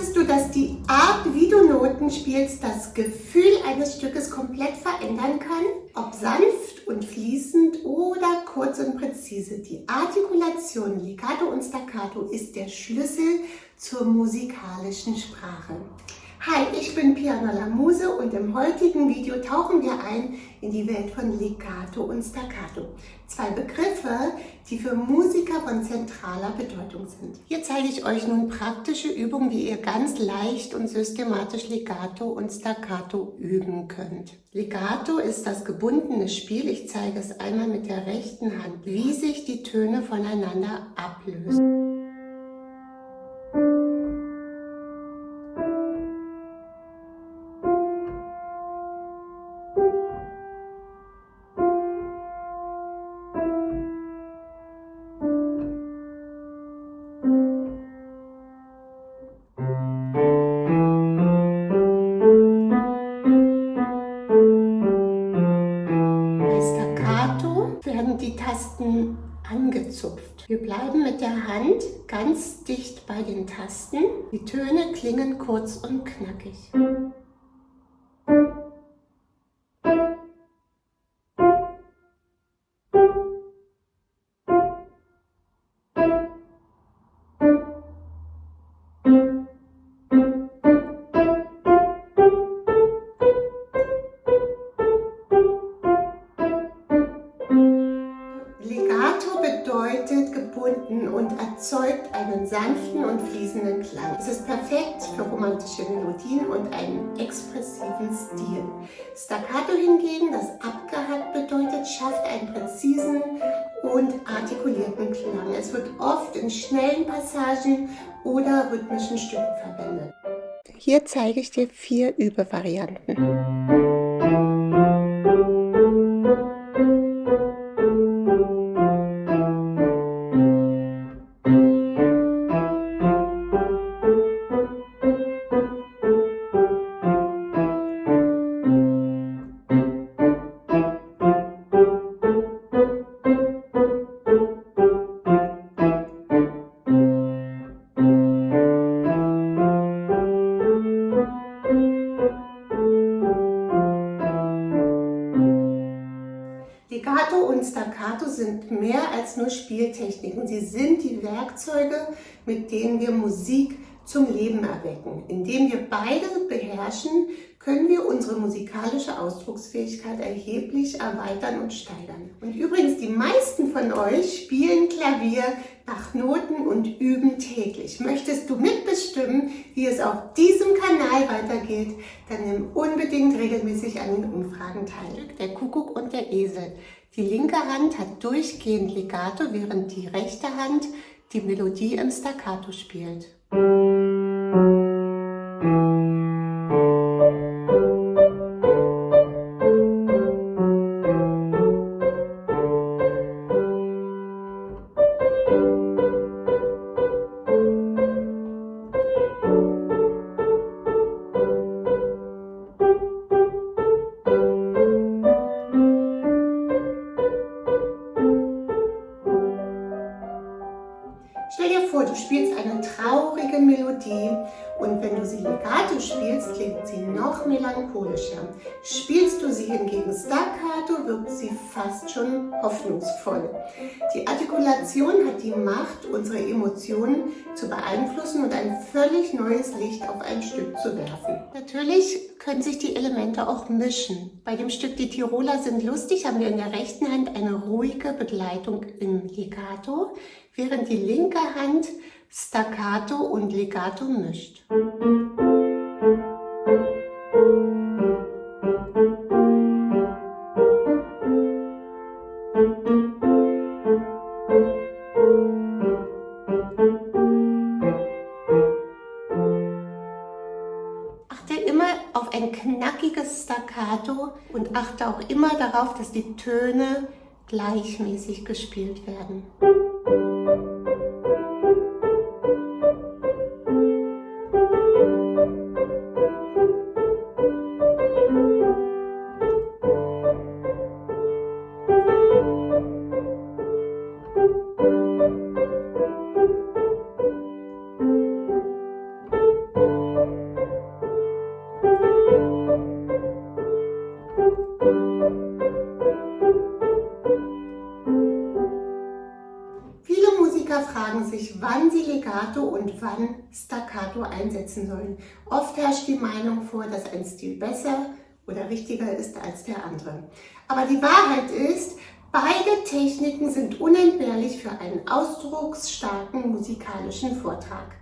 Wusstest du, dass die Art, wie du Noten spielst, das Gefühl eines Stückes komplett verändern kann? Ob sanft und fließend oder kurz und präzise. Die Artikulation, Legato und Staccato, ist der Schlüssel zur musikalischen Sprache. Hi, ich bin Piano Lamuse und im heutigen Video tauchen wir ein in die Welt von Legato und Staccato. Zwei Begriffe, die für Musiker von zentraler Bedeutung sind. Hier zeige ich euch nun praktische Übungen, wie ihr ganz leicht und systematisch Legato und Staccato üben könnt. Legato ist das gebundene Spiel. Ich zeige es einmal mit der rechten Hand, wie sich die Töne voneinander ablösen. Werden die Tasten angezupft. Wir bleiben mit der Hand ganz dicht bei den Tasten. Die Töne klingen kurz und knackig. Legato bedeutet gebunden und erzeugt einen sanften und fließenden Klang. Es ist perfekt für romantische Melodien und einen expressiven Stil. Staccato hingegen, das abgehackt bedeutet, schafft einen präzisen und artikulierten Klang. Es wird oft in schnellen Passagen oder rhythmischen Stücken verwendet. Hier zeige ich dir 4 Übevarianten. Legato und Staccato sind mehr als nur Spieltechniken. Sie sind die Werkzeuge, mit denen wir Musik zum Leben erwecken. Indem wir beide beherrschen, können wir unsere musikalische Ausdrucksfähigkeit erheblich erweitern und steigern. Und übrigens, die meisten von euch spielen Klavier nach Noten und üben täglich. Möchtest du mitbestimmen, wie es auf diesem Kanal weitergeht, dann nimm unbedingt regelmäßig an den Umfragen teil. Der Kuckuck und der Esel. Die linke Hand hat durchgehend Legato, während die rechte Hand die Melodie im Staccato spielt. Stell dir vor, du spielst eine traurige Melodie und wenn du sie Legato spielst, klingt sie noch melancholischer. Spielst du sie hingegen Staccato, wirkt sie fast schon hoffnungsvoll. Die Artikulation hat die Macht, unsere Emotionen zu beeinflussen und ein völlig neues Licht auf ein Stück zu werfen. Natürlich können sich die Elemente auch mischen. Bei dem Stück Die Tiroler sind lustig haben wir in der rechten Hand eine ruhige Begleitung im Legato, während die linke Hand Staccato und Legato mischt. Achte immer auf ein knackiges Staccato und achte auch immer darauf, dass die Töne gleichmäßig gespielt werden. Legato und wann Staccato einsetzen sollen. Oft herrscht die Meinung vor, dass ein Stil besser oder richtiger ist als der andere. Aber die Wahrheit ist, beide Techniken sind unentbehrlich für einen ausdrucksstarken musikalischen Vortrag.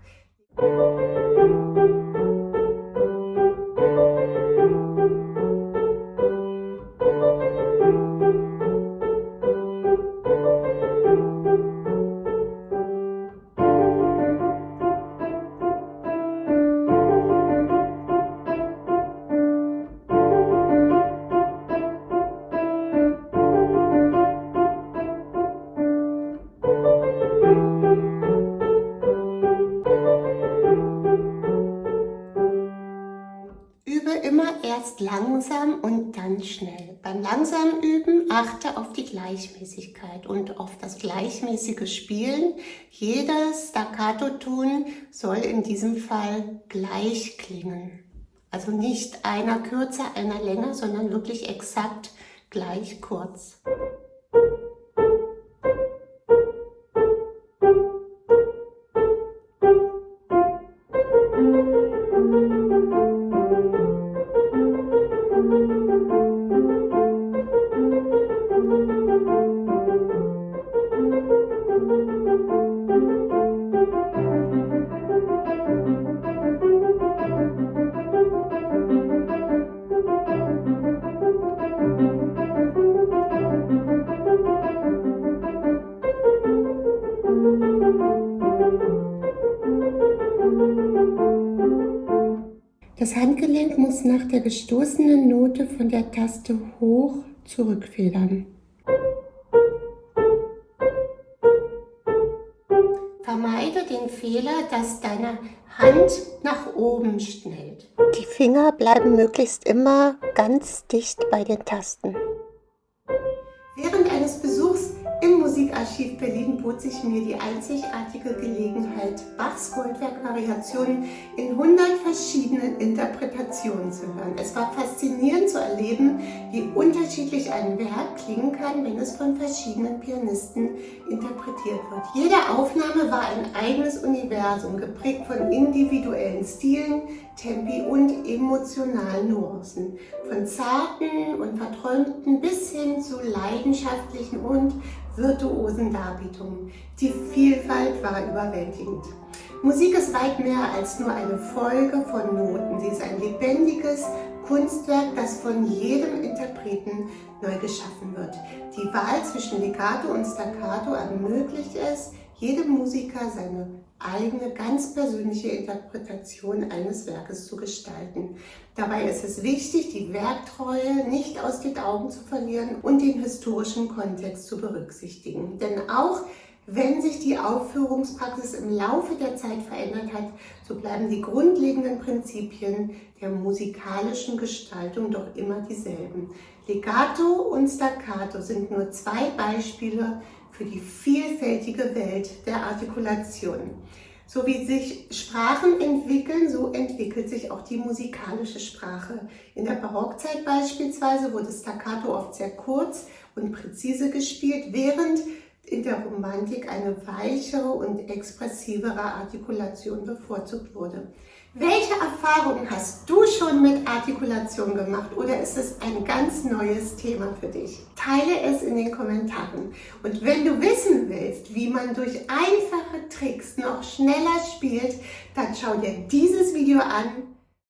Übe immer erst langsam und dann schnell. Beim langsamen Üben achte auf die Gleichmäßigkeit und auf das gleichmäßige Spielen. Jedes Staccato-Ton soll in diesem Fall gleich klingen. Also nicht einer kürzer, einer länger, sondern wirklich exakt gleich kurz. Das Handgelenk muss nach der gestoßenen Note von der Taste hoch zurückfedern. Vermeide den Fehler, dass deine Hand nach oben schnellt. Die Finger bleiben möglichst immer ganz dicht bei den Tasten. Während eines Besuchs im Musikarchiv Berlin bot sich mir die einzigartige Gelegenheit, Bachs Goldwerk-Variationen in 100 verschiedenen Interpretationen zu hören. Es war faszinierend zu erleben, wie unterschiedlich ein Werk klingen kann, wenn es von verschiedenen Pianisten interpretiert wird. Jede Aufnahme war ein eigenes Universum, geprägt von individuellen Stilen, Tempi und emotionalen Nuancen. Von zarten und verträumten bis hin zu leidenschaftlichen und virtuosen Darbietungen. Die Vielfalt war überwältigend. Musik ist weit mehr als nur eine Folge von Noten. Sie ist ein lebendiges Kunstwerk, das von jedem Interpreten neu geschaffen wird. Die Wahl zwischen Legato und Staccato ermöglicht es, jedem Musiker seine eigene, ganz persönliche Interpretation eines Werkes zu gestalten. Dabei ist es wichtig, die Werktreue nicht aus den Augen zu verlieren und den historischen Kontext zu berücksichtigen. Denn auch wenn sich die Aufführungspraxis im Laufe der Zeit verändert hat, so bleiben die grundlegenden Prinzipien der musikalischen Gestaltung doch immer dieselben. Legato und Staccato sind nur zwei Beispiele für die vielfältige Welt der Artikulation. So wie sich Sprachen entwickeln, so entwickelt sich auch die musikalische Sprache. In der Barockzeit beispielsweise wurde Staccato oft sehr kurz und präzise gespielt, während in der Romantik eine weichere und expressivere Artikulation bevorzugt wurde. Welche Erfahrungen hast du schon mit Artikulation gemacht oder ist es ein ganz neues Thema für dich? Teile es in den Kommentaren. Und wenn du wissen willst, wie man durch einfache Tricks noch schneller spielt, dann schau dir dieses Video an